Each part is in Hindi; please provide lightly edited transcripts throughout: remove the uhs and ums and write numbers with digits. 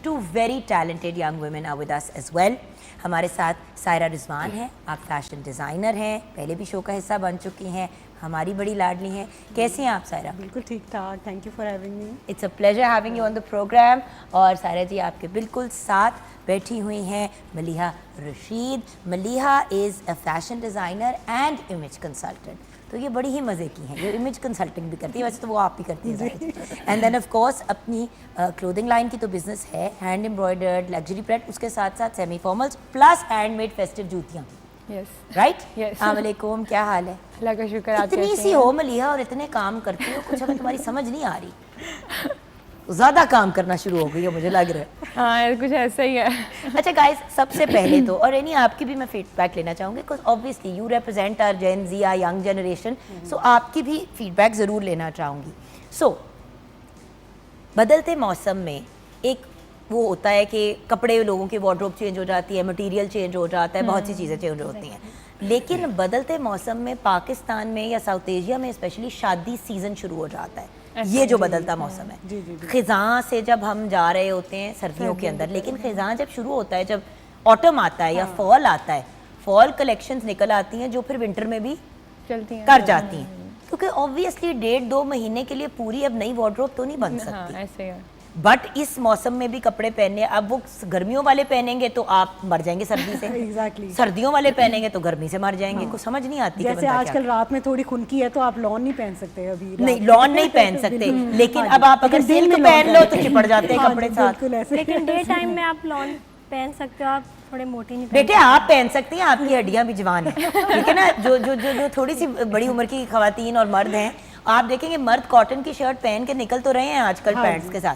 2 very talented young women are with us as well. हमारे साथ सायरा रिजवान हैं, आप फैशन डिज़ाइनर हैं, पहले भी शो का हिस्सा बन चुकी हैं, हमारी बड़ी लाडली हैं। कैसी हैं आप सायरा? बिल्कुल ठीक ठाक, thank you for having me. It's a pleasure having you on the programme. और सायरा जी आपके बिल्कुल साथ बैठी हुई हैं Maliha Rashid. Maliha is a fashion designer and image consultant. तो ये बड़ी ही मज़े की हैं, ये इमेज कंसल्टिंग भी करती है, वैसे तो वो आप ही करती हैं। एंड देन ऑफ कोर्स अपनी क्लोथिंग लाइन की तो बिज़नेस है, हैंड एम्ब्रॉयडर्ड लग्जरी प्रिंट, उसके साथ साथ semi formals plus handmade festive जूतियाँ। Yes right? Yes. अस्सलाम वालेकुम, क्या हाल है? अल्लाह का शुक्र। आप इतनी कैसे सी हैं? हो मलीहा और इतने काम करती हो, कुछ हमें तुम्हारी समझ नहीं आ रही। ज़्यादा काम करना शुरू हो गई है मुझे लग रहा है। हाँ यार कुछ ऐसा ही है। अच्छा गाइस, सबसे पहले तो और यानी आपकी भी मैं फीडबैक लेना चाहूँगी because obviously you represent our gen Z या यंग जनरेशन, सो आपकी भी फीडबैक ज़रूर लेना चाहूँगी। सो बदलते मौसम में एक वो होता है कि कपड़े लोगों की वार्डरोब चेंज हो जाती है, मटेरियल चेंज हो जाता है, बहुत सी चीज़ें चेंज होती हैं, लेकिन बदलते मौसम में पाकिस्तान में या साउथ एशिया में स्पेशली शादी सीज़न शुरू हो जाता है। ये जो बदलता मौसम है, खिज़ां से जब हम जा रहे होते हैं सर्दियों के अंदर, लेकिन खिज़ां जब शुरू होता है, जब ऑटम आता है या फॉल आता है, फॉल कलेक्शंस निकल आती हैं जो फिर विंटर में भी चलती हैं कर जाती हैं, क्योंकि ऑब्वियसली 1.5-2 महीने के लिए पूरी अब नई वार्डरोब तो नहीं बन हाँ सकती। ऐसे ही है। बट इस मौसम में भी कपड़े पहनने, अब वो गर्मियों वाले पहनेंगे तो आप मर जाएंगे सर्दी से। एग्जैक्टली। सर्दियों वाले पहनेंगे तो गर्मी से मर जाएंगे। कुछ समझ नहीं आती कि जैसे बंदा आजकल क्या रात में थोड़ी खुनकी है तो आप लॉन नहीं पहन सकते अभी। नहीं, लॉन नहीं पहन सकते, लेकिन अब आप अगर लेकिन दिन सिल्क में पहन लॉन लो तो चिपड़ जाते हैं हाँ कपड़े जी, साथ। बिल्कुल ऐसे। लेकिन डे टाइम में आप लॉन पहन सकते हो, आप थोड़े मोटी नहीं बेटे आप पहन सकते हैं, आपकी हड्डियां भी जवान है, ठीक है ना। जो जो जो जो थोड़ी सी बड़ी उम्र की खवातीन और मर्द हैं, आप देखेंगे मर्द कॉटन की शर्ट पहन के निकल तो रहे हैं आजकल पैंट्स के साथ,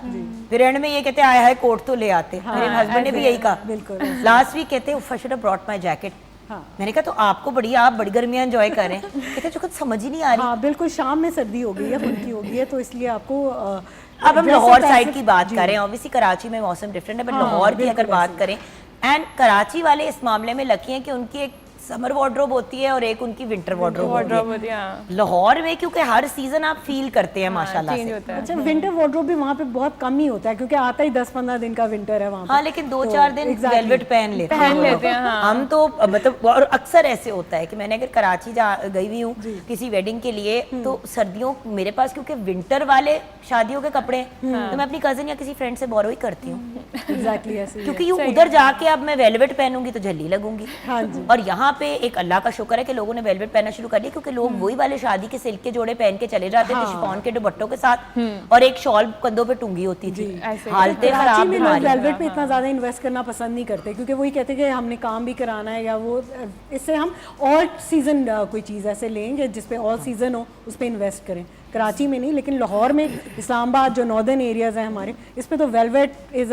फिर एंड में ये कहते हैं आया है कोट तो ले आते। मेरे हस्बैंड ने भी यही कहा, बिल्कुल लास्ट वीक कहते हैं should have brought my jacket. मैंने कहा तो आपको बढ़िया, आप बड़ी गर्मियां एंजॉय कर रहे हैं। कहते जो कुछ समझ ही नहीं आ रही। हाँ बिल्कुल, शाम में सर्दी हो गई है, खुनकी हो गई है, तो इसलिए आपको अब हम लाहौर साइड की बात करें, ऑब्वियसली कराची में मौसम डिफरेंट है, बट लाहौर की अगर बात करें, एंड कराची वाले इस मामले में लकी हैं कि उनकी एक समर वार्डरोब होती है और एक उनकी विंटर वार्डरोब होती है। लाहौर में क्योंकि हर सीजन आप फील करते हैं माशाल्लाह से। अच्छा, विंटर वार्डरोब भी वहाँ पे बहुत कम ही होता है क्योंकि आता ही 10-15 दिन का विंटर है वहाँ पे। हाँ, लेकिन 2-4 दिन वेलवेट पहन लेते हैं हम तो, मतलब और अक्सर ऐसे होता है कि मैंने अगर कराची गई हुई हूँ किसी वेडिंग के लिए, तो सर्दियों मेरे पास क्योंकि विंटर वाले शादियों के कपड़े तो मैं अपनी कजिन या किसी फ्रेंड से बोरो ही करती हूँ। एग्जैक्टली ऐसे, क्योंकि उधर जाके अब मैं वेलवेट पहनूंगी तो झल्ली लगूंगी। हाँ जी। और यहाँ पे एक अल्लाह का शुक्र है कि लोगों ने वेलवेट पहनना शुरू कर दिया, क्योंकि लोग वही वाले शादी के सिल्क के जोड़े पहन के चले जाते थे शिफॉन के दुपट्टों के साथ, और एक शॉल कंधों पे टूंगी होती थी। हालतें खराब में लोग वेलवेट पे इतना ज्यादा इन्वेस्ट करना पसंद नहीं करते क्योंकि वही कहते हैं कि हमने काम भी कराना है, या वो इससे हम ऑल सीजन कोई चीज़ ऐसे लेंगे जिसपे ऑल सीजन हो, उस पर इन्वेस्ट करें। कराची में नहीं, लेकिन लाहौर में, इस्लामाबाद जो नॉर्दर्न एरियाज हैं हमारे, इस पे तो velvet is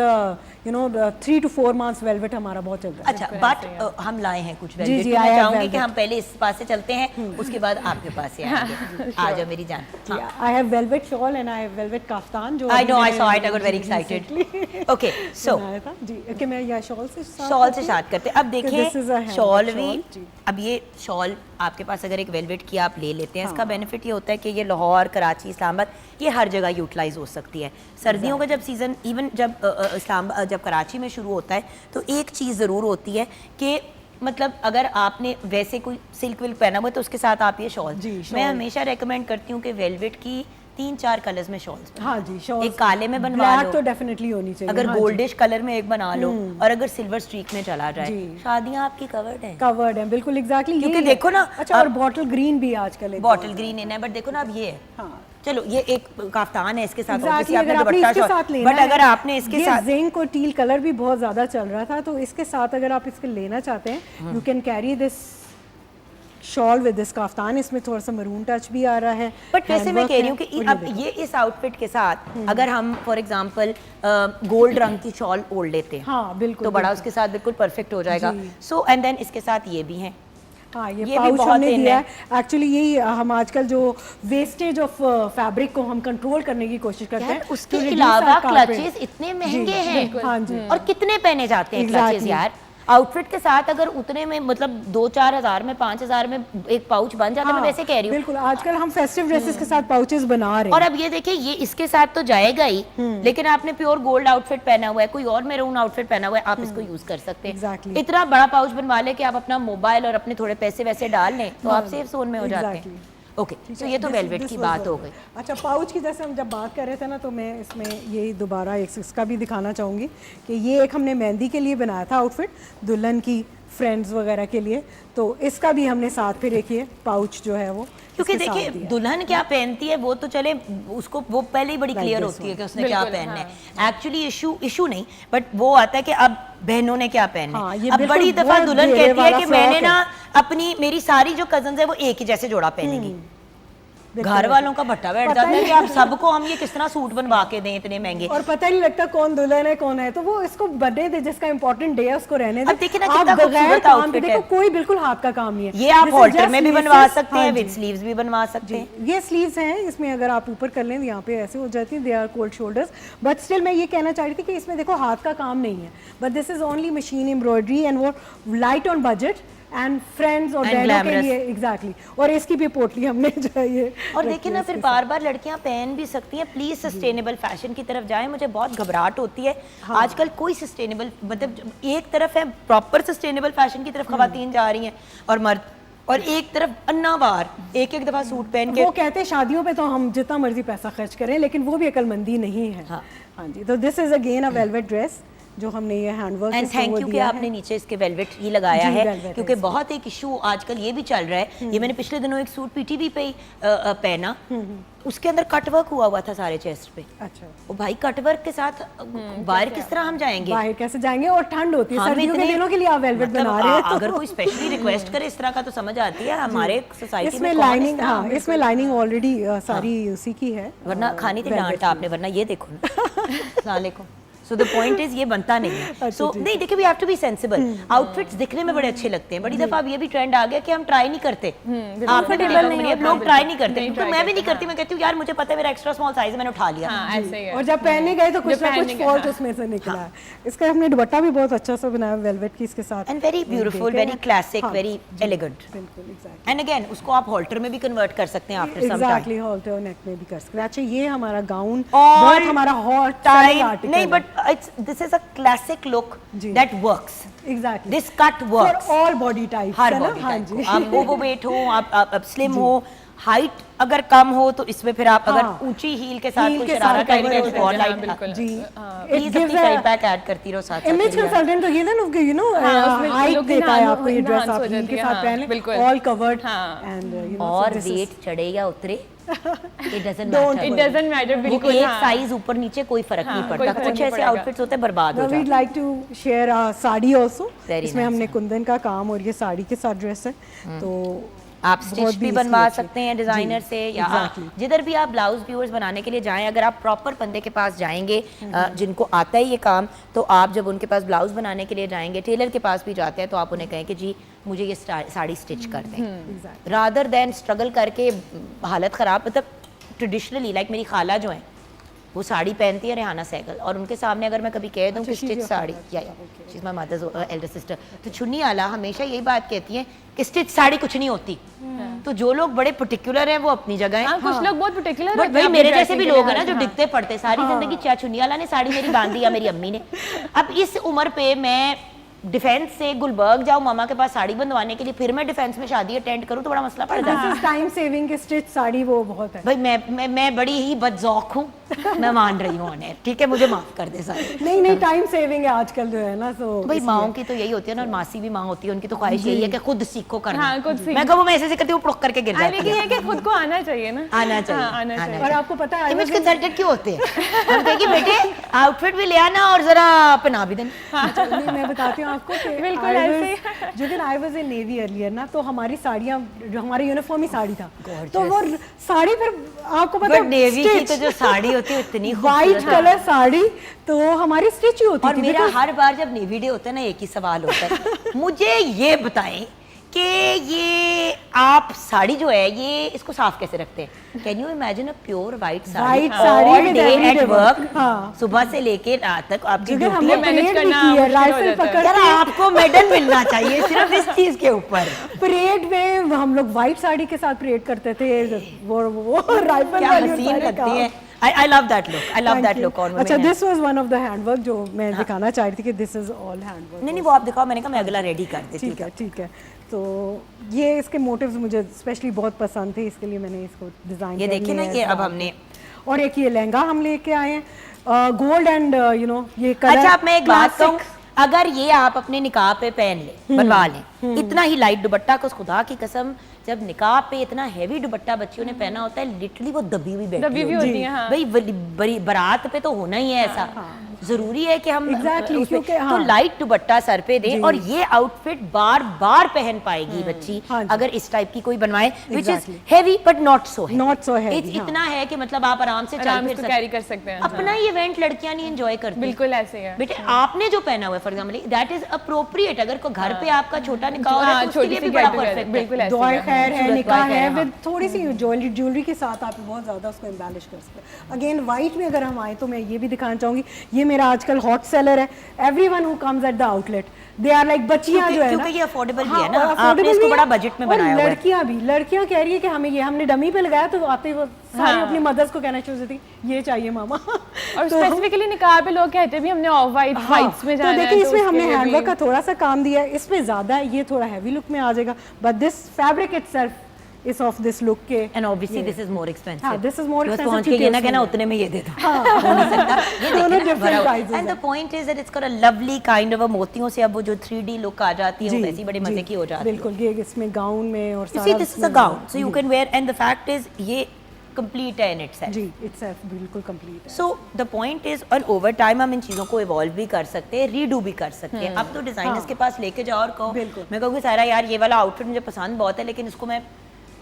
you know 3 to 4 months velvet हमारा बहुत चलता है। अच्छा, बट हम लाए हैं कुछ वेलवेट। जी, मैं चाहूंगी कि हम पहले इस पास से चलते हैं, उसके बाद आपके पास से आएंगे। आ जाओ मेरी जान। I have velvet shawl and I have velvet kaftan जो I know, I saw it, I got very excited. Okay, so जी, ओके, मैं या शॉल से स्टार्ट करते हैं। अब this is a देखिए handmade शॉल भी, shawl, जी। अब ये शॉल आपके पास अगर एक वेलवेट की आप ले लेते हैं, इसका बेनिफिट ये होता है कि ये लाहौर, कराची, इस्लामाबाद, ये हर जगह यूटिलाइज हो सकती है। सर्दियों का जब सीज़न, इवन जब कराची में शुरू होता है, तो एक चीज़ ज़रूर होती है कि मतलब अगर आपने वैसे कोई सिल्क विल्क पहना हुआ है तो उसके साथ आप ये शॉल, मैं हमेशा रेकमेंड करती हूँ कि वेलवेट की 3-4 कलर्स में शॉल्स। हाँ जी, शॉल एक काले में बनवा लो तो डेफिनेटली होनी चाहिए, अगर हाँ गोल्डिश कलर में एक बना लो, और अगर सिल्वर स्ट्रीक में चला जाए, शादियां आपकी कवर्ड हैं। कवर्ड है, बिल्कुल एग्जैक्टली। क्योंकि देखो ना, अच्छा, और बॉटल ग्रीन भी आजकल है, बॉटल ग्रीन इन है, बट देखो ना अब ये है। हाँ। चलो ये एक काफ्तान है, इसके साथ अगर आपने आपने दुपट्टा इसके साथ लेना बट अगर आपने इसके साथ जिंक और टील कलर भी बहुत ज्यादा चल रहा था, तो इसके साथ अगर आप इसके लेना चाहते हैं, you can carry this shawl with this kaftan. इसमें थोड़ा सा मरून टच भी आ रहा है, बट वैसे मैं कह रही हूँ कि अब ये इस आउटफिट के साथ अगर हम फॉर एग्जांपल गोल्ड रंग की शॉल ओढ़ लेते हैं, हाँ बिल्कुल, तो बड़ा उसके साथ बिल्कुल परफेक्ट हो जाएगा। सो एंड देन इसके साथ ये भी हैं। हाँ, ये पाउच हमने दिया है। एक्चुअली यही हम आजकल जो वेस्टेज ऑफ फैब्रिक को हम कंट्रोल करने की कोशिश करते हैं। उसके अलावा क्लचेस इतने महंगे हैं, हाँ जी, और कितने पहने जाते हैं क्लचेस यार। आउटफिट के साथ अगर उतने में मतलब 2-4 हज़ार में 5,000 में एक पाउच बन जाता है, मैं वैसे कह रही हूँ। बिल्कुल, आजकल हम फेस्टिव ड्रेसेस के साथ पाउचेस बना रहे हैं। और अब ये देखिए, ये इसके साथ तो जाएगा ही, लेकिन आपने प्योर गोल्ड आउटफिट पहना हुआ है, कोई और मेरून आउटफिट पहना हुआ है, आप इसको यूज कर सकते हैं। Exactly. इतना बड़ा पाउच बनवा ले कि आप अपना मोबाइल और अपने थोड़े पैसे वैसे डाल लें तो आप सेफ जोन में हो जाते हैं। Exactly. ओके, तो ये तो वेलवेट की बात हो गई। अच्छा, पाउच की जैसे हम जब बात कर रहे थे ना, तो मैं इसमें ये दोबारा इसका भी दिखाना चाहूँगी कि ये एक हमने मेहंदी के लिए बनाया था आउटफिट, दुल्हन की फ्रेंड्स वगैरह के लिए, तो इसका भी हमने साथ फिर देखिए पाउच जो है वो, क्योंकि इसके साथ देखिए दिया। दुल्हन क्या पहनती है वो तो चले, उसको वो पहले ही बड़ी क्लियर this होती है one. कि उसने क्या पहनना है। एक्चुअली इशू नहीं, बट वो आता है कि अब बहनों ने क्या पहनना हाँ, है। ये अब बिल्कुल बड़ी दफा बहुत दुल्हन घेरे कहती है वाला कि मैंने फ्रॉक ना अपनी, मेरी सारी जो कजन्स है वो एक ही जैसे जोड़ा पहनेंगी। घर वालों का भट्टा बैठ जाता है कि आप सबको हम ये किस तरह सूट बनवा के दें इतने महंगे, और पता ही नहीं लगता कौन दुल्हन है कौन है, तो वो इसको बर्थडे दे, जिसका इंपॉर्टेंट डे है उसको रहने दे। अब देखिए ना आप कितना बगैर खूबसूरत काम के outfit देखो, है। कोई बिल्कुल हाथ का काम नहीं है। ये आप This is हॉल्टर just में भी laces। बनवा सकते हाँ हैं, जी। विद स्लीव्स भी बनवा सकते हैं। ये स्लीव्स हैं, इसमें अगर आप ऊपर कर लें यहाँ पे ऐसे हो जाती है, they are cold shoulders, but still मैं ये कहना चाह रही थी कि इसमें देखो हाथ का काम नहीं है, but this is only machine embroidery and वो light on budget and friends और And बहनों के glamorous. लिए एग्जैक्टली। और इसकी भी पोटली हमने जो है ये और देखिए ना, फिर बार बार लड़कियां पहन भी सकती हैं। प्लीज सस्टेनेबल फैशन की तरफ जाएं, मुझे बहुत घबराहट होती है। आजकल कोई सस्टेनेबल, मतलब एक तरफ है प्रॉपर सस्टेनेबल फैशन की तरफ खवातीन जा रही हैं और मर्द, और एक तरफ अन्नावार एक एक दफा सूट पहन के। वो कहते हैं शादियों पे तो हम जितना मर्जी पैसा खर्च करें, लेकिन वो भी अकलमंदी नहीं है। हाँ। हाँ जी, तो this is again a velvet dress जो हमने ये हैंडवर्क एंड थैंक यू कि आपने नीचे इसके वेलवेट ही लगाया जी, है, velvet क्योंकि है बहुत एक इशू आजकल ये भी चल रहा है। ये मैंने पिछले दिनों एक सूट पीटीवी पे ही पहना, उसके अंदर कटवर्क हुआ था सारे चेस्ट पे। अच्छा, ओ भाई, कटवर्क के साथ बाहर किस तरह हम जाएंगे? बाहर कैसे जाएंगे, और ठंड होती है, हम सर्दियों के इतने- दिनों के लिए आप वेलवेट मतलब बना रहे हैं तो अगर कोई स्पेशली रिक्वेस्ट करे इस तरह का तो समझ आती है। हमारे सोसाइटी इसमें में कौन इस लाइनिंग, तरह- हाँ इसमें लाइनिंग ऑलरेडी सारी उसी की है, वरना खानी थी velvet डांटा आपने, वरना ये देखो ना। अस्सलाम वालेकुम। सो द पॉइंट इज ये बनता नहीं है। सो नहीं, देखिए we have to be sensible. Outfits दिखने में बड़े अच्छे लगते हैं, बड़ी दफा अब ये भी ट्रेंड आ गया कि हम ट्राई नहीं करते। आपने भी देखा होगा, लोग ट्राई नहीं करते, तो मैं भी नहीं करती। मैं कहती हूँ यार मुझे पता है मेरा एक्स्ट्रा स्मॉल साइज है, मैंने उठा लिया। हाँ, ऐसे ही है। और जब पहनने गए तो कुछ ना पहनने कुछ गए, फॉल्ट हाँ। उसमें से निकला है। इसका हमने दुपट्टा भी बहुत अच्छा सा बनाया वेलवेट की इसके साथ, and very beautiful, very classic, very elegant. बिल्कुल एग्जैक्टली एंड अगेन उसको आप हॉल्टर में भी कन्वर्ट कर सकते हैं after some time. Exactly, halter neck में भी कर सकते हैं। अच्छा, ये हमारा गाउन All बहुत हमारा हॉट टाइम नहीं, but it's this is a classic look जी। That works. Exactly this cut works for all body type, हर है ना? बॉडी हाँ टाइप जी। को। आप ओवरवेट हो, आप स्लिम हो, हाइट अगर कम हो तो इसमें फिर आप अगर हाँ। ऊंची हील के साथ हील कोई के शरारा साथ टाइप cover का हो तो जाए, और हाँ, लाइट बिल्कुल। जी, प्लीज अपनी साइड पैक ऐड करती रहो साथ इमेज कंसल्टेंट तो ये ना कि यू नो हाँ, उसमें हाइट look देता है enhance आपको ये ड्रेस, हो आप हील जाती के है, साथ हाँ, पहन बिल्कुल। ऑल कवर्ड हाँ। एंड यू नो और वेट चढ़े या उतरे it doesn't Don't matter. It doesn't matter, वो बिल्कुल। एक हाँ। साइज ऊपर नीचे कोई फर्क हाँ, नहीं कोई पड़ता। फर्क कुछ नहीं ऐसे पड़ेगा। आउटफिट्स होते हैं बर्बाद हो वीड जाते हैं। Like to share sari also, Very इसमें nice, हमने कुंदन का काम और ये साड़ी के साथ ड्रेस है, तो आप बहुत स्टिच भी इसकी बनवा अच्छी- सकते हैं डिजाइनर से, या exactly. जिधर भी आप ब्लाउज व्यूअर्स बनाने के लिए जाएं, अगर आप प्रॉपर बंदे के पास जाएंगे जिनको आता है ये काम, तो आप जब उनके पास ब्लाउज बनाने के लिए जाएंगे, टेलर के पास भी जाते हैं, तो आप उन्हें कहें कि जी मुझे ये साड़ी स्टिच कर दें, रादर देन स्ट्रगल करके हालत ख़राब। मतलब ट्रेडिशनली लाइक मेरी खाला जो है वो साड़ी पहनती है, रेहाना सहगल, और उनके सामने अगर मैं कभी कह दूं कि स्टिच साड़ी, या she is my mother's elder sister, तो चुन्नी आला हमेशा यही बात कहती हैं कि स्टिच साड़ी कुछ नहीं होती। तो जो लोग बड़े पर्टिकुलर हैं वो अपनी जगह हाँ, हैं, कुछ लोग बहुत पर्टिकुलर बट भाई मेरे जैसे भी लोग हैं ना जो दिखते पड़ते सारी जिंदगी चाहे चुन्नी आला ने साड़ी मेरी बांधी या मेरी अम्मी ने। अब इस उम्र पे मैं डिफेंस से गुलबर्ग जाऊँ मामा के पास साड़ी बंधवाने के लिए, फिर मैं डिफेंस में शादी अटेंड करूँ तो बड़ा मसला पड़ जाता है। टाइम सेविंग के स्टिच साड़ी वो बहुत है। भाई मैं बड़ी ही बदजौक हूँ, मैं मान रही हूँ ऑनर, ठीक है, मुझे माफ कर दे सारे। नहीं नहीं, टाइम सेविंग है आजकल जो है ना, तो भाई माओं की तो यही होती है ना, और मासी भी माँ होती है, उनकी तो ख्वाहिश यही है कि खुद सीखो करना। हाँ, खुद सीखो। मैं कहूँ मैं ऐसे करती हूँ पुड़क करके गिर जाती लेकिन है। ये कि खुद को आना चाहिए ना, आना चाहिए, हाँ, आना आना चाहिए। और आपको पता है इमेज कंसल्टेंट क्यों होते हैं? हम कहेंगे बेटे आउटफिट भी ले आना और जरा पहना भी देना। नहीं, मैं बताती हूँ आपको कि बिल्कुल I was- ऐसे जो दिन I was in navy earlier ना, तो हमारी साड़ियाँ, जो हमारा यूनिफॉर्म ही साड़ी था, तो वो साड़ी फिर आपको पता बट नेवी की stitch, तो जो साड़ी होती है इतनी वाइट खूबसूरत। कलर साड़ी, तो हमारी स्टिच ही होती और थी। मेरा बिल्कुल। हर बार जब नेवी डे होता है ना एक ही सवाल होता है, मुझे ये बताएं कि ये आप साड़ी जो है ये इसको साफ कैसे रखते हैं? Can you imagine a pure white sari White sari all with day everyday at work, work, हाँ। सुबह से लेके रात तक आपकी जिगर ड्यूटी हमने है। manage परेड भी करना की है, मुश्किल हो राइफल जाता है। पकड़ यार के आपको मेडल मिलना चाहिए सिर्फ इस चीज के ऊपर। परेड में हम लोग व्हाइट साड़ी के साथ परेड करते थे, वो राइफल क्या वाली हसीन सारे लगती काम। है। I love that look, I love Thank that you. Look on अच्छा, women. This was one of the handwork जो मैं दिखाना चाह रही थी कि दिस इज ऑल हैंडवर्क। नहीं नहीं वो आप दिखाओ, मैंने कहा मैं अगला रेडी कर देती ठीक है, ठीक है। तो ये इसके मोटिव्स मुझे स्पेशली बहुत पसंद थे, इसके लिए मैंने इसको डिजाइन ये देखिए ना, ये अब हमने और एक ये लहंगा हम लेके आए हैं गोल्ड एंड यू नो ये कलर। अच्छा अब मैं एक बात कहूँ, अगर ये आप अपने निकाह पे पहन ले, बनवा लें, इतना ही लाइट दुपट्टा को खुदा की कसम, जब निकाह पे इतना हैवी दुपट्टा बच्चियों ने पहना होता है, लिटरली वो दबी हुई बैठी दबी हुई होती है, हाँ। भाई बड़ी बारात पे तो होना ही है ऐसा। जरूरी है कि हम Exactly, उसपे- क्योंकि तो हाँ। लाइट दुपट्टा सर पे दे और ये आउटफिट बार बार पहन पाएगी बच्ची हाँ जी। अगर इस टाइप की कोई बनवाए, which is Exactly. Heavy but not so Not so heavy, हाँ। इतना है कि मतलब आप आराम से चल आराम फिर से सकते कैरी कर सकते हैं। अपना ही इवेंट लड़कियां नहीं एंजॉय करती। बिल्कुल ऐसे ही है। बेटे आपने जो पहना हुआ है for example that is appropriate, अगर को घर पे आपका छोटा निकाह हो रहा है तो उसके छोटी लिए सी भी बड़ा get together, परफेक्ट बिल्कुल है। ऐसे दुआ ही है। खैर है, खूबसूरत निकाह दुआ खैर है, है, विद थोड़ी सी ज्वेलरी के साथ आप बहुत ज़्यादा उसको एम्बेलिश कर सकते हैं। अगेन वाइट में अगर हम आए तो मैं ये भी दिखाना चाहूँगी, ये मेरा आजकल हॉट सेलर है। Everyone who comes at the outlet they are like बच्चियाँ जो है ना, क्योंकि ये अफोर्डेबल भी हाँ, है ना, और आपने affordable इसको भी बड़ा है, बजट में और बनाया हुआ है। लड़कियाँ कह रही है कि हमें ये हमने डमी पे लगाया तो आते ही वो सारी अपनी मदर्स को कहना शुरू थी ये चाहिए मामा। और स्पेसिफिकली निकाह पे लोग कहते भी हमने ऑफ वाइट वाइट्स में जाना तो है, देखिए इसमें उसके हमने लिए भी- हैंडवर्क का थोड़ा सा काम दिया है, इसमें ज्यादा है, ये थोड़ा हैवी लुक में आ जाएगा, but this fabric itself is of this look के। And obviously this is more expensive. हाँ, this is more expensive पहुंच के क्योंकि ये ना उसमें कहना है। उतने में ये दे दो, हो नहीं सकता। ये दोनों देखिए ना different भरा हुआ। prices एंड द हैं। Point is that it's got a lovely kind of a मोतियों से अब वो जो 3D लुक आ जाती है वो वैसी बड़ी मजे की हो जाती है। बिल्कुल, ये इसमें गाउन में और You see, this is a gown, so you can wear, and the fact is, ये complete है in itself. जी इटसेल्फ बिल्कुल कंप्लीट है। So the point is, और over time हम इन चीज़ों को evolve भी कर सकते हैं, redo भी कर सकते हैं। अब तो डिजाइनर्स के पास लेके जाओ और कहो, बिल्कुल। मैं कहूँगी सारा यार ये वाला आउटफिट मुझे पसंद बहुत है, लेकिन इसको मैं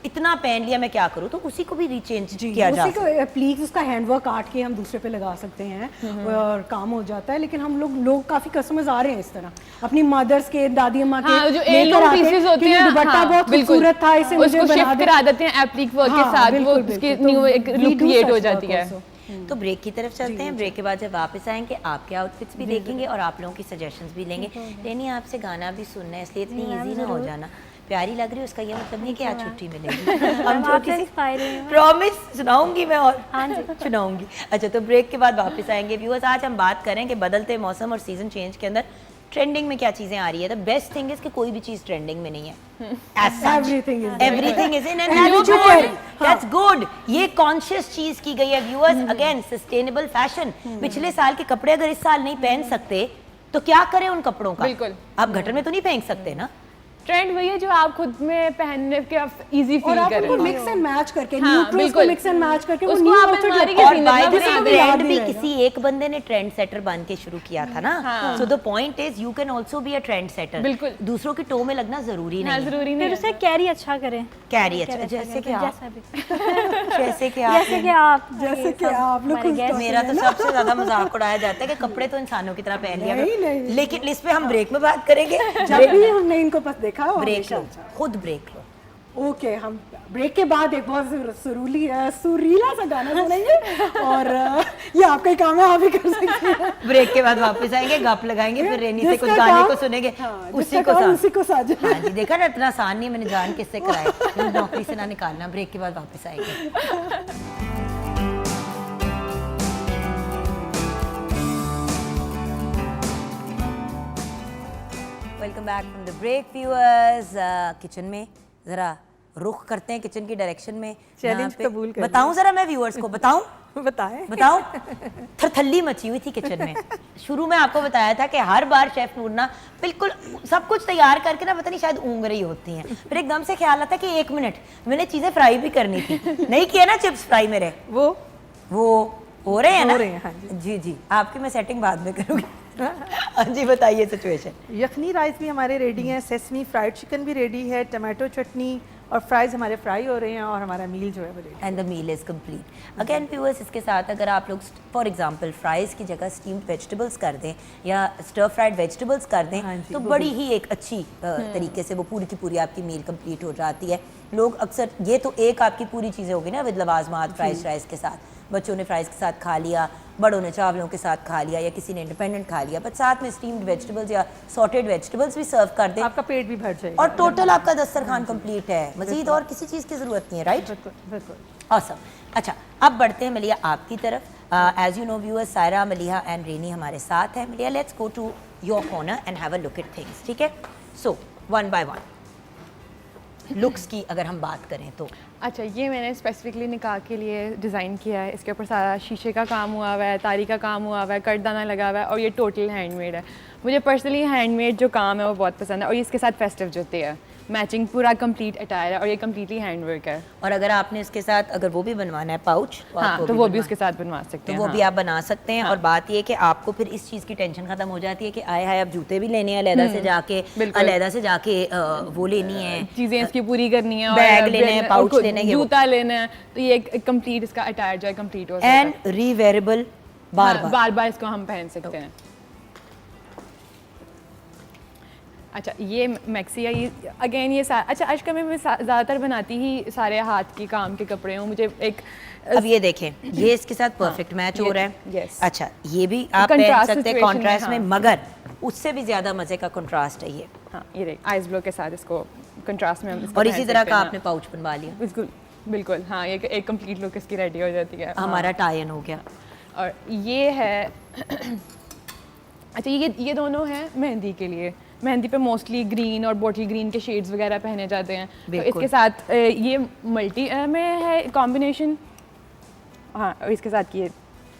इतना पहन लिया, मैं क्या करूँ, तो उसी को भी रीचेंज किया जा उसी सकता है। को प्लीज उसका हैंडवर्क काट के हम दूसरे पे लगा सकते हैं और काम हो जाता है। लेकिन हम लोग काफी कस्टमर्स आ रहे हैं इस तरह अपनी मदर्स के, दादी अम्मा के हाँ, जो लेकर हेirloom आते पीसेस कि होते ये हैं, दुपट्टा हाँ, बहुत बिल्कुल। खूबसूरत था, इसे मुझे उसको बना शिफ्ट दे। करा देते हैं एप्लिक वर्क के हाँ, साथ, वो बिल्कुल, उसकी बिल्कुल। न्यू तो एक we लुक do क्रिएट हो such जाती work है। also. तो ब्रेक की तरफ चलते हैं, ब्रेक के बाद जब वापस आएंगे आपके आउटफिट्स भी देखेंगे और आप लोगों की सजेशंस भी लेंगे। रेनी आपसे गाना भी सुनना है, इसलिए इतनी इजी ना हो जाना। प्यारी लग रही है उसका ये मतलब नहीं कि आज छुट्टी मिलेगी। हम मैम, छोटी आपसे सी इंस्पायर हुई हूँ। प्रॉमिस सुनाऊंगी मैं और हाँ जी। सुनाऊंगी। अच्छा तो ब्रेक के बाद वापस आएंगे व्यूअर्स। आज हम बात करें कि बदलते मौसम और सीजन चेंज के अंदर ट्रेंडिंग में क्या चीजें आ रही है। द बेस्ट थिंग इज कि कोई भी चीज ट्रेंडिंग में नहीं है। Everything is there. Everything is in and And that's you good, carry. That's good. ये कॉन्शियस चीज की गई है व्यूअर्स। Again sustainable fashion. पिछले साल के कपड़े अगर इस साल नहीं पहन सकते तो क्या करें उन कपड़ों का? बिल्कुल। आप गटर में तो नहीं फेंक सकते ना। ट्रेंड वही है जो आप खुद में पहनने के इजी और फील आप करें। उनको मिक्स एंड मैच करके हाँ, न्यूट्रल्स को बिल्कुल। मिक्स एंड मैच करके वो उसको न्यू आप आउटफिट अलमारी लगता के है। और बाय द जिंदा वे बना ट्रेंड दें। भी रहेगा। किसी एक बंदे ने ट्रेंड सेटर बन के शुरू किया था ना। हाँ। So the point is you can also be a trend setter. बिल्कुल। दूसरों की टो में लगना जरूरी हाँ, नहीं है। जरूरी फिर नहीं उसे कैरी अच्छा करें। कैरी अच्छा, कैरी जैसे कि करें, आप जैसा भी। जैसे कि आप जैसे कि आप जैसे कि सब आप लोग हमारे खुश guest मेरा तो हैं। सबसे ज्यादा मजाक उड़ाया जाता है कि कपड़े तो इंसानों की तरह पहन लिया नहीं, करो। नहीं। लेकिन इस पे हम ब्रेक में बात करेंगे। जब भी हमने इनको पास देखा हो ब्रेक हमेशा लो, अच्छा। खुद ब्रेक लो। ओके, हम ब्रेक के बाद एक बहुत सुरीला सा गाना सुनेंगे और ये आपका ही काम है, आप ही कर सकते हैं। ब्रेक के बाद वापस आएंगे, गप लगाएंगे, फिर रेनी से कुछ जिसका गाने काम- को सुनेंगे। हाँ, उसी जिसका को काम साथ उसी को साझा। हाँ जी, देखा ना इतना आसान नहीं है, मैंने जान किससे कराया। फिर नौकरी से ना निकालना। ब्रेक के बाद वापस आएंगे। Welcome back from the break viewers. Kitchen में ज़रा रुख करते हैं किचन की डायरेक्शन में। चैलेंज यहाँ पे- कबूल कर बताऊं ज़रा मैं व्यूअर्स को बताऊं बताएं। बताओ। थरथल्ली मची हुई थी किचन में। शुरू में आपको बताया था कि हर बार शेफ नूर ना बिल्कुल सब कुछ तैयार करके ना पता नहीं शायद ऊँग रही होती हैं। फिर एकदम से ख्याल आता कि 1 मिनट मैंने चीज़ें फ्राई भी करनी थी। नहीं किया ना चिप्स फ्राई मेरे? वो हो रहे हैं ना? हो रहे हैं, हाँ जी जी। आपकी मैं सेटिंग बाद में करूँगी। हाँ जी बताइए सिचुएशन। यखनी राइस भी हमारे रेडी हैं, सेसमी फ्राइड चिकन भी रेडी है, टमाटो चटनी और फ्राइज़ हमारे फ्राई हो रहे हैं और हमारा मील जो है वो ready. And the meal is complete. Again viewers, इसके साथ अगर आप लोग फॉर एग्जांपल फ्राइज़ की जगह स्टीम्ड वेजिटेबल्स कर दें या स्टर फ्राइड वेजिटेबल्स कर दें, हाँ जी, तो वो बड़ी ही एक अच्छी तरीके से वो पूरी की पूरी आपकी मील कंप्लीट हो जाती है। लोग अक्सर, ये तो एक आपकी पूरी चीज़ें होगी ना विद लवाजमात फ्राइज राइस के साथ, बच्चों ने फ्राइज़ के साथ खा लिया, बड़ों ने चावलों के साथ खा लिया या किसी ने इंडिपेंडेंट खा लिया, बट साथ में स्टीम्ड वेजिटेबल्स या सॉटेड वेजिटेबल्स भी सर्व कर दें आपका पेट भी भर जाएगा और टोटल आपका दस्तरखान कंप्लीट है। मजीद और किसी चीज़ की ज़रूरत नहीं है, राइट? बिल्कुल बिल्कुल। ऑसम। अच्छा, अब बढ़ते हैं मलिया आपकी तरफ। As you know viewers, Saira, Malia and Renee हमारे साथ हैं। Malia, let's go to your corner and have a look at things, ठीक है? So one by one looks की अगर हम बात करें तो अच्छा, ये मैंने स्पेसिफिकली निकाह के लिए डिज़ाइन किया है। इसके ऊपर सारा शीशे का काम हुआ हुआ है, तारी का काम हुआ हुआ है, कटदाना लगा हुआ है और ये टोटल हैंडमेड है। मुझे पर्सनली हैंडमेड जो काम है वो बहुत पसंद है और इसके साथ फेस्टिव जूते है, मैचिंग पूरा कंप्लीट अटायर है और ये कम्प्लीटली हैंडवर्क है। और अगर आपने इसके साथ अगर वो भी बनवाना है पाउच, हाँ, तो वो भी उसके साथ बनवा सकते तो हैं। वो हाँ। भी आप बना सकते हैं। और बात ये है कि आपको फिर इस चीज़ की टेंशन खत्म हो जाती है कि आए हाय अब जूते भी लेने हैं अलहदा से जाके, बिल्कुल। अलहदा से जाके वो लेनी है, चीज़ें इसकी पूरी करनी है, बैग लेने हैं, पाउच और लेने हैं, ये वो। जूता लेना है, तो ये एक कंप्लीट इसका अटायर जो है कंप्लीट हो सकता है। एंड रीवेरेबल बार बार। बार बार इसको हम पहन सकते हैं। अच्छा, ये मैक्सी है, ये अगेन ये अच्छा अश्का में मैं ज़्यादातर बनाती ही सारे हाथ के काम के कपड़े हूँ। मुझे एक अब ये देखें, ये इसके साथ परफेक्ट मैच हो रहा है। yes। अच्छा, ये भी आप पहन Contrast सकते हैं situation कॉन्ट्रास्ट में, में, हाँ। मगर उससे भी ज़्यादा मज़े का कॉन्ट्रास्ट है ये। हाँ, ये देख आइस ब्लो के साथ इसको कंट्रास्ट में हम इसको और पहन इसी तरह सकते का हैं। आपने पाउच बनवा लिया, बिल्कुल बिल्कुल, हाँ, ये एक कंप्लीट लुक इसकी रेडी हो जाती है। हमारा टाइन हो गया। और ये है अच्छा, ये दोनों हैं मेहंदी के लिए। मेहंदी पे मोस्टली ग्रीन और बॉटल ग्रीन के शेड्स वगैरह पहने जाते हैं, तो बिल्कुल। इसके साथ ये मल्टी में है कॉम्बिनेशन। हाँ, और इसके साथ ये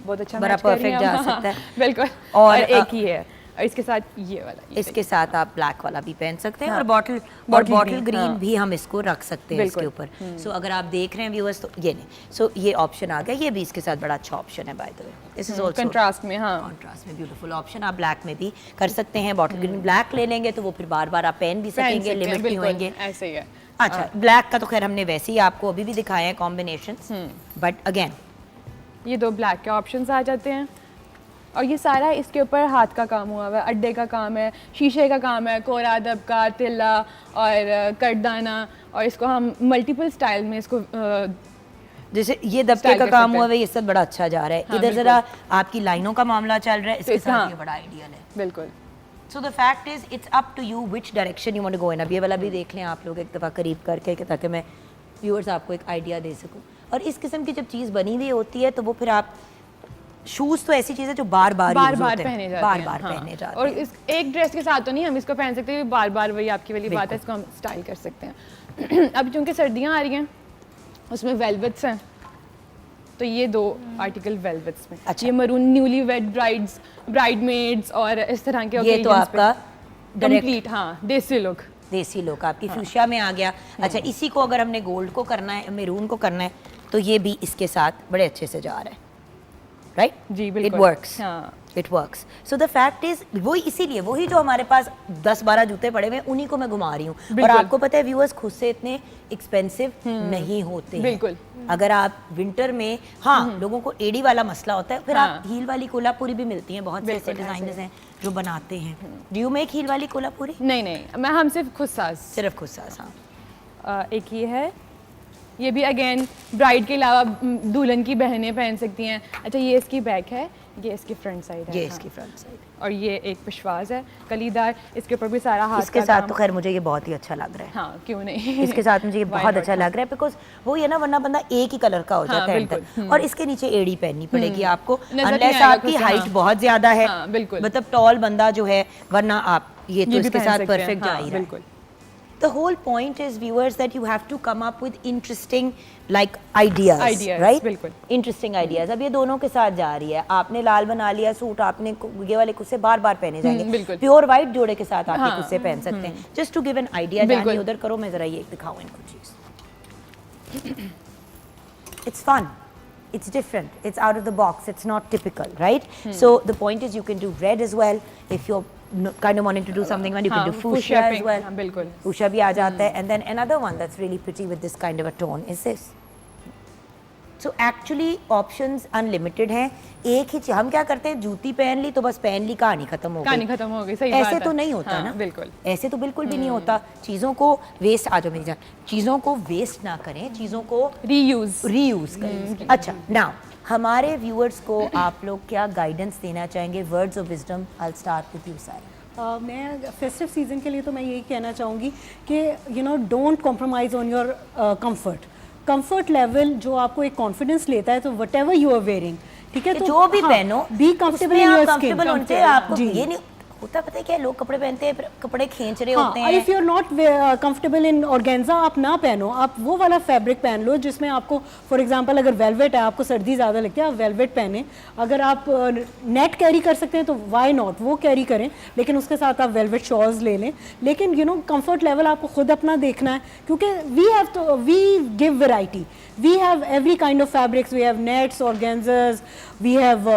बहुत अच्छा बड़ा match कर रही perfect हैं जा हम। सकता है। बिल्कुल। और, और एक ही है, और इसके साथ ये वाला, ये इसके साथ आप ब्लैक वाला भी पहन सकते हैं हाँ। और bottle Bottle bottle green, green हाँ। भी हम इसको रख सकते हैं इसके बिल्कुल। ऊपर। सो अगर आप देख रहे हैं व्यूअर्स तो ये नहीं, सो ये ऑप्शन आ गया, ये भी इसके साथ बड़ा अच्छा ऑप्शन है by the way. This is also contrast में। हाँ, कॉन्ट्रास्ट में ब्यूटीफुल ऑप्शन। आप ब्लैक में भी कर सकते हैं, बॉटल ग्रीन ब्लैक ले लेंगे तो वो फिर बार बार आप पहन भी पहन सकेंगे, सकते हैं, लिमिट नहीं बिल्कुल, होंगे। ऐसे ही है। अच्छा, ब्लैक का तो खैर हमने वैसे ही आपको अभी भी दिखाया है कॉम्बिनेशंस, बट अगेन ये दो ब्लैक के ऑप्शंस आ जाते हैं और ये सारा इसके ऊपर हाथ का काम हुआ हुआ है, अड्डे का काम है, शीशे का काम है, कोरा दबका, तिल्ला और कटदाना, और इसको हम मल्टीपल स्टाइल में इसको जैसे ये दबके Style का कर काम सकते हुआ हैं। है, ये सब बड़ा अच्छा जा रहा है। हाँ, इधर बिल्कुल। जरा आपकी लाइनों का मामला चल रहा है, इसके हाँ। साथ ये बड़ा आइडियल है। बिल्कुल। So the fact is it's up to you which direction you want to go in. अब ये वाला भी देख लें आप लोग एक दफ़ा करीब करके कि ताकि मैं व्यूअर्स आपको एक आइडिया दे सकूं। और इस किस्म की जब चीज़ बनी हुई होती है तो वो फिर आप शूज़ तो ऐसी चीज़ है जो बार बार पहने जाते बार हैं, बार हाँ। पहने जाते और हैं। इस एक ड्रेस के साथ तो नहीं हम इसको पहन सकते, बार बार वही आपकी वाली बात है, इसको हम स्टाइल कर सकते हैं। अब चूंकि सर्दियाँ आ रही हैं, उसमें वेलवेट्स हैं, तो ये दो आर्टिकल वेलवेट्स में। अच्छा। ये मरून न्यूली वेड ब्राइडमेड्स और इस तरह के ये तो आपका कंप्लीट, हाँ, देसी लुक। देसी लुक आपकी फ्यूशिया में आ गया। अच्छा, इसी को अगर हमने गोल्ड को करना है, मेरून को करना है, तो ये भी इसके साथ बड़े अच्छे से जा रहा है, राइट? जी, इट बिल्कुल। वर्क्स, हाँ। It works. So the fact is वही, इसीलिए वही जो हमारे पास 10-12 जूते पड़े हुए हैं उन्हीं को मैं घुमा रही हूँ। और बिल्कुल। आपको पता है व्यूअर्स खुद से इतने एक्सपेंसिव नहीं होते हैं। बिल्कुल। अगर आप विंटर में, हाँ, लोगों को एडी वाला मसला होता है, फिर हाँ। आप हील वाली कोल्हापुरी भी मिलती हैं, बहुत से ऐसे बिल्कुल, ऐसे। डिजाइनर्स हैं जो बनाते हैं। डू यू मेक हील वाली कोल्हापुरी? नहीं नहीं, मैं हम सिर्फ खुद साज। सिर्फ खुद साज, हाँ। एक ये है, ये भी अगेन ब्राइड के अलावा दुल्हन की बहनें पहन सकती हैं। अच्छा, ये इसकी बैक है, ये इसकी फ्रंट साइड है। ये हाँ। इसकी फ्रंट साइड। और ये एक पिशवाज है कलीदार, इसके ऊपर भी सारा हाथ इसके का साथ काम। तो खैर मुझे ये बहुत ही अच्छा लग रहा है। हाँ, क्यों नहीं। इसके साथ मुझे ये Why बहुत not? अच्छा लग रहा है, बिकॉज वो ये ना, वरना बंदा एक ही कलर का हो हाँ, जाता है बिल्कुल, अंदर। और इसके नीचे एड़ी पहननी पड़ेगी आपको, नजर नहीं अनलेस आएगा आपकी खुद से, हाइट हाँ। बहुत ज्यादा है, हाँ, बिल्कुल। मतलब टॉल बंदा जो है, वरना आप ये तो ये भी इसके पहन साथ सकते हैं, परफेक्ट जा हाँ, ही रहा है। बिल्कुल। The whole point is viewers that you have to come up with interesting like ideas, Ideas, right? बिल्कुल। Interesting ideas। अब ये दोनों के साथ जा रही है, आपने लाल बना लिया सूट, आपने ये वाले कुछ से बार बार पहने जाएंगे, बिल्कुल। प्योर वाइट जोड़े के साथ आप ये हाँ, कुछ से पहन सकते हैं। Just to give an idea. बिल्कुल। जानिए उधर करो, मैं जरा ये दिखाऊं इनको चीज। It's fun. It's different. It's out of the box. It's not typical, right? So the point is you can do red as well. If you're kind of wanting to do something when you can do fuchsia as pink, well. हाँ, बिल्कुल fuchsia भी आ जाता है, and then another one that's really pretty with this kind of a tone is this. So actually options unlimited हैं. एक ही चीज हम क्या करते हैं, जूती पहन ली तो बस पहन ली, कहानी खत्म हो कहानी गई. खत्म हो गई, सही बात ऐसे है। तो नहीं होता हाँ, ना, बिल्कुल ऐसे तो बिल्कुल भी नहीं होता. चीज़ों को वेस्ट, आ जाओ मेरी जान, चीज़ों को वेस्ट ना करें, चीज़ों को रीयूज रीयूज करें. अच्छा, नाउ हमारे व्यूअर्स को आप लोग क्या गाइडेंस देना चाहेंगे, words of wisdom? I will start with you सारा. मैं फेस्टिव सीज़न के लिए तो मैं यही कहना चाहूँगी कि you know don't compromise on your comfort level जो आपको एक कॉन्फिडेंस लेता है, तो whatever you are wearing, ठीक है, कि तो जो भी हाँ, पहनो बी कंफर्टेबल उसमें इन आप योर कंफर्टेबल स्किन. होते हैं. आपको जी. ये नहीं होता, पता है क्या, लोग कपड़े पहनते हैं फिर कपड़े खींच रहे होते हाँ, हैं. If you are not comfortable in organza, आप ना पहनो, आप वो वाला फैब्रिक पहन लो जिसमें आपको, फॉर एग्जांपल अगर वेलवेट है, आपको सर्दी ज़्यादा लगती है, आप वेलवेट पहने. अगर आप नेट कैरी कर सकते हैं तो वाई नॉट, वो कैरी करें, लेकिन उसके साथ आप वेलवेट शॉल्स ले लें. लेकिन यू नो कंफर्ट लेवल आपको खुद अपना देखना है, क्योंकि we give variety. We have every kind of fabrics. We have nets, organzas. We have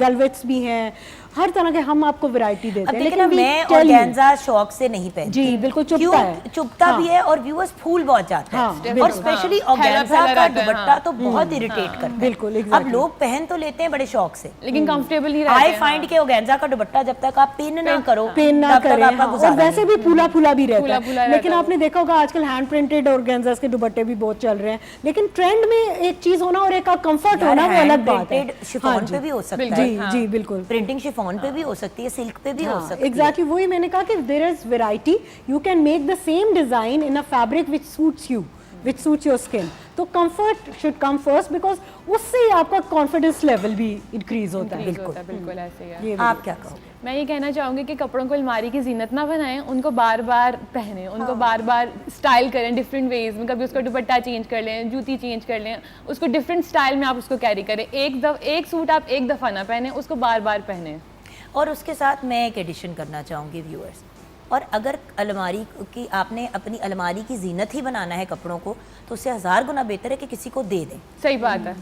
velvets भी हैं. हर तरह के हम आपको वैरायटी देते अब हैं. देखिए ना, we मैं tell you. ऑर्गेन्जा शौक से नहीं पहनती. जी, बिल्कुल चुभता क्यों? है. चुभता हाँ. भी है और व्यूअर्स फूल बहुत जाता हाँ, है. और बिल्कुल. स्पेशली हाँ. ऑर्गेन्जा फैला का रहता है, दुपट्टा हाँ. तो बहुत इरिटेट करता है. बिल्कुल, अब exactly. लोग पहन तो लेते हैं बड़े शौक से, लेकिन कंफर्टेबल नहीं रहते आई हैं, फाइंड के ऑर्गेन्जा का दुपट्टा जब तक आप पिन ना करो, पेन ना तब तक करें. आपका हाँ. और गुजारा वैसे नहीं. भी फूला फूला भी रहता फूला-फूला है. रहता लेकिन है आपने देखा होगा आजकल हैंड प्रिंटेड ऑर्गेन्जास के दुपट्टे भी बहुत चल रहे हैं. लेकिन ट्रेंड में एक चीज होना और एक कंफर्ट होना, वो अलग बात है. शिफॉन पे भी हो सकता जी है. जी बिल्कुल. प्रिंटिंग शिफॉन पे भी हो सकती है, सिल्क पे भी हो सकती है. एग्जैक्टली, वही मैंने कहा कि there is variety. You can make the same design in a fabric which suits you, which suits your skin. तो comfort should come first, because उससे ही आपका कॉन्फिडेंस लेवल भी इंक्रीज होता है. बिल्कुल ऐसे ही है। ये भी आप क्या कहोगे? मैं ये कहना चाहूँगी कि कपड़ों को अलमारी की जीनत ना बनाएं, उनको बार बार पहनें, उनको बार बार स्टाइल करें डिफरेंट वेज में. कभी उसका दुपट्टा चेंज कर लें, जूती चेंज कर लें, उसको डिफरेंट स्टाइल में आप उसको कैरी करें. एक सूट आप एक दफ़ा ना पहने, उसको बार बार पहने. और उसके साथ मैं एक एडिशन करना चाहूँगी व्यूअर्स, और अगर अलमारी की आपने अपनी अलमारी की जीनत ही बनाना है कपड़ों को, तो उससे 1000 गुना बेहतर है कि किसी को दे दें. सही बात है.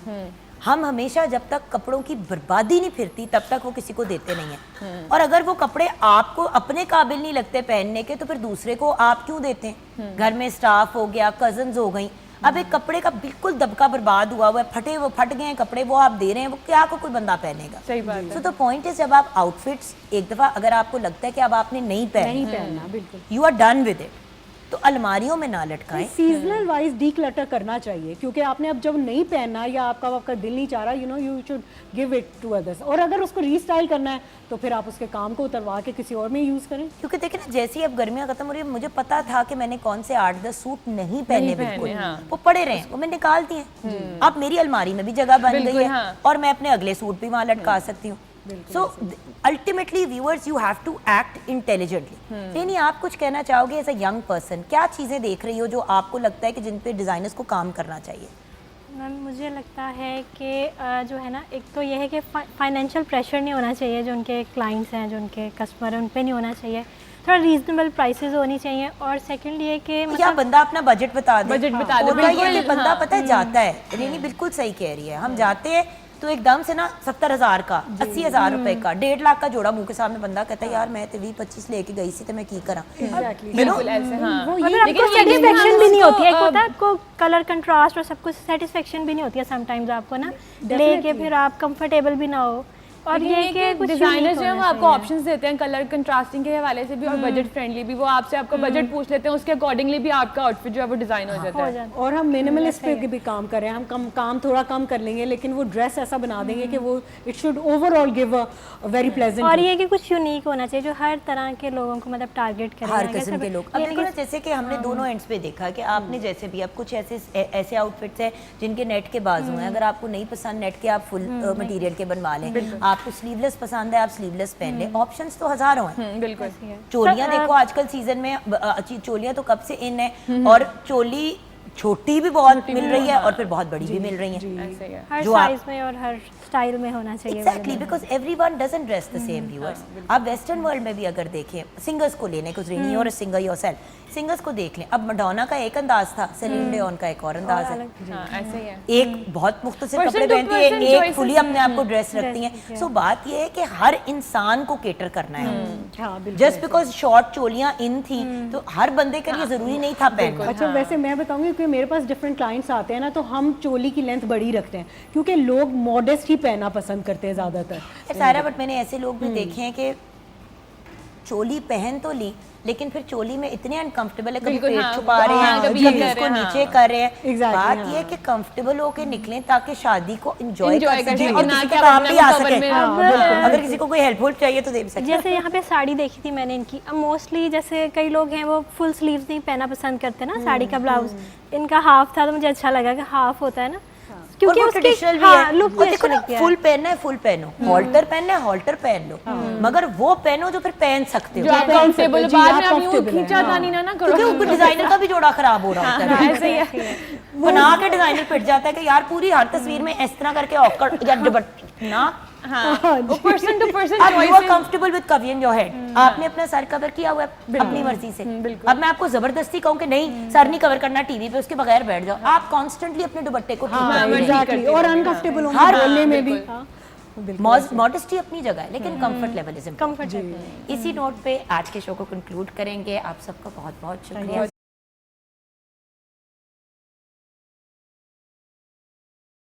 हम हमेशा जब तक कपड़ों की बर्बादी नहीं फिरती तब तक वो किसी को देते नहीं हैं. और अगर वो कपड़े आपको अपने काबिल नहीं लगते पहनने के, तो फिर दूसरे को आप क्यों देते हैं? घर में स्टाफ हो गया, कजन्स हो गई. अब एक कपड़े का बिल्कुल दबका बर्बाद हुआ हुआ है, फट गए हैं कपड़े, वो आप दे रहे हैं, वो क्या को कोई बंदा पहनेगा? सही बात है. सो द पॉइंट इज, जब आप आउटफिट्स एक दफ़ा अगर आपको लगता है कि अब आपने नहीं पहनना, बिल्कुल. You are done with it, तो अलमारियों में ना लटकाएं. सीजनल वाइज डीक्लटर करना चाहिए, क्योंकि आपने अब जब नहीं पहनना या आपका दिल नहीं चाह रहा, you should give it to others. और अगर उसको रीस्टाइल करना है तो फिर आप उसके काम को उतरवा के किसी और में यूज करें. क्योंकि देखिए ना, जैसे ही अब गर्मियाँ खत्म हो रही है, मुझे पता था कि मैंने कौन से 8-10 सूट नहीं पहने बिल्कुल. वो पड़े रहे, वो मैंने निकाल दिए. अब मेरी अलमारी में भी जगह बन गई है, और मैं अपने अगले सूट भी वहाँ लटका सकती हूँ. So ultimately viewers, you have to act intelligently. नहीं, आप कुछ कहना चाहोगे एज अ यंग पर्सन? क्या चीज़ें देख रही हो जो आपको लगता है कि जिन पे डिज़ाइनर्स को काम करना चाहिए? मैम, मुझे लगता है कि जो है ना, एक तो ये है कि फाइनेंशियल प्रेशर नहीं होना चाहिए. जो उनके क्लाइंट्स हैं, जो उनके कस्टमर हैं, उन पे नहीं होना चाहिए. थोड़ा रीजनेबल प्राइसेस होनी चाहिए. और सेकंड ये कि या बंदा अपना बजट बता दे. बजट बता दे, होता ये बिल्कुल. कि बंदा पता है जाता है, नहीं बिल्कुल सही कह रही है. हम जाते हैं तो एकदम से ना 70,000 का, 80,000 रुपए का, 1.5 लाख का जोड़ा मुंह के सामने, बंदा कहता है यार मैं तो 20-25 लेके गई सी, तो मैं की करा. बिल्कुल ऐसे. हाँ, मतलब आपको सेटिस्फेक्शन भी नहीं होती है. एक होता है आपको कलर कंट्रास्ट और सब कुछ, सेटिस्फेक्शन भी नहीं होती है समटाइम्स आपको ना, लेके फिर आप कंफर्टेबल भी ना हो. और ये कि कुछ डिजाइनर्स जो है वो आपको ऑप्शंस देते हैं कलर कंट्रास्टिंग के हवाले से भी और बजट फ्रेंडली भी. वो आपसे आपका बजट पूछ लेते हैं, उसके अकॉर्डिंगली भी आपका आउटफिट जो है वो डिजाइन हो जाता है. और हम मिनिमलिस्ट पे भी काम कर रहे हैं. हम काम थोड़ा कम कर लेंगे, लेकिन वो ड्रेस ऐसा बना देंगे कि वो it should overall give a very pleasant. और ये कि कुछ यूनिक होना चाहिए जो हर तरह के लोगों को मतलब टारगेट करे. हर किस्म के लोग. अब देखो ना, जैसे कि हमने दोनों एंड्स पे देखा कि आपने जैसे भी, अब कुछ ऐसे आउटफिट्स हैं जिनके नेट के बाजू हैं. अगर आपको नहीं पसंद नेट के, आप फुल मटेरियल के बनवा लें. आपको स्लीवलेस पसंद है, आप स्लीवलेस पहन लें. ऑप्शंस तो हजारों हैं. बिल्कुल. चोलियां देखो आजकल सीजन में, चोलियां तो कब से इन है, और छोटी भी बहुत मिल रही है और फिर बहुत बड़ी भी मिल रही है। ऐसे ही है। हर जो आप- साइज में और हर स्टाइल में होना चाहिए exactly, because everyone doesn't dress the same viewers. आप वेस्टर्न वर्ल्ड में भी अगर देखें, सिंगर्स को लेने कुछ रही और सिंगर योरसेल्फ, सिंगर्स को देख लें। अब मडोना का एक अंदाज था, सेलिन डियोन का एक और अंदाज है। हाँ, ऐसे ही है। एक बहुत मुख्तसर Person कपड़े to पहनती है, person एक choices फुली अपने आप को ड्रेस रखती हैं। सो बात ये है कि हर इंसान को केटर करना है। हाँ बिल्कुल। जस्ट बिकॉज शॉर्ट चोलियां इन थी तो हर बंदे के लिए जरूरी नहीं था पहनना। अच्छा वैसे मैं बताऊंगी कि मेरे पास डिफरेंट क्लाइंट्स आते हैं ना, तो हम चोली की लेंथ बड़ी रखते हैं क्योंकि लोग मॉडेस्ट ही पहनना पसंद करते हैं ज़्यादातर। सारा बट मैंने ऐसे लोग भी देखे हैं कि चोली पहन तो ली लेकिन फिर चोली में इतने अनकंफर्टेबल है, कभी बिल्कुल, पेट हाँ, छुपा रहे हैं, हाँ, कभी कभी ये कर इसको रहे हैं, नीचे हाँ। कर रहे हैं। Exactly, बात हाँ। ये है कि कंफर्टेबल होके निकलें ताकि शादी को एंजॉय Enjoy कर कर सकें सकें, और ना किसी कि के काम अपने भी आ cover सके। में। अगर किसी को कोई हेल्प चाहिए तो दे भी सकते हैं। जैसे यहाँ पे साड़ी देखी थी मैंने इनकी, अब मोस्टली जैसे कई लोग हैं वो फुल स्लीव्स नहीं पहनना पसंद करते ना साड़ी का ब्लाउज। इनका हाफ था तो मुझे अच्छा लगा कि हाफ होता है ना, क्योंकि उसकी ट्रेडिशनल भी हाँ, है। लुक और भी देखो अच्छा ना, लगती है। फुल पहनना है फुल पहनो, हॉल्टर पहनना है हॉल्टर पहन लो, मगर वो पहनो जो फिर पहन सकते जो हो। आप कंफर्टेबल जी, बाद आप में आप यूं comfortable हैं, खींचा तानी ना करो। क्योंकि उनको डिजाइनर का भी जोड़ा खराब हो रहा होता है। ऐसे ही है। बना के डिजाइनर पिट जाता है कि यार पूरी हर तस्वीर में इस तरह करके ऑकवर्ड या ना। वो पर्सन टू पर्सन अब you are choice comfortable with covering your head, आपने अपना सर कवर किया हुआ है अपनी मर्जी से। अब मैं आपको जबरदस्ती कहूँ कि नहीं सर नहीं कवर करना टीवी पे, उसके बगैर बैठ जाओ, आप कॉन्स्टेंटली अपने दुपट्टे को ठीक हाँ कर रहे हैं। एग्जैक्टली, और अनकंफर्टेबल होंगे हर बोलने में भी। मॉडेस्टी अपनी जगह है लेकिन कंफर्ट लेवल इज कंफर्ट इसी नोट पे आज के शो को कंक्लूड करेंगे। आप सबका बहुत बहुत शुक्रिया।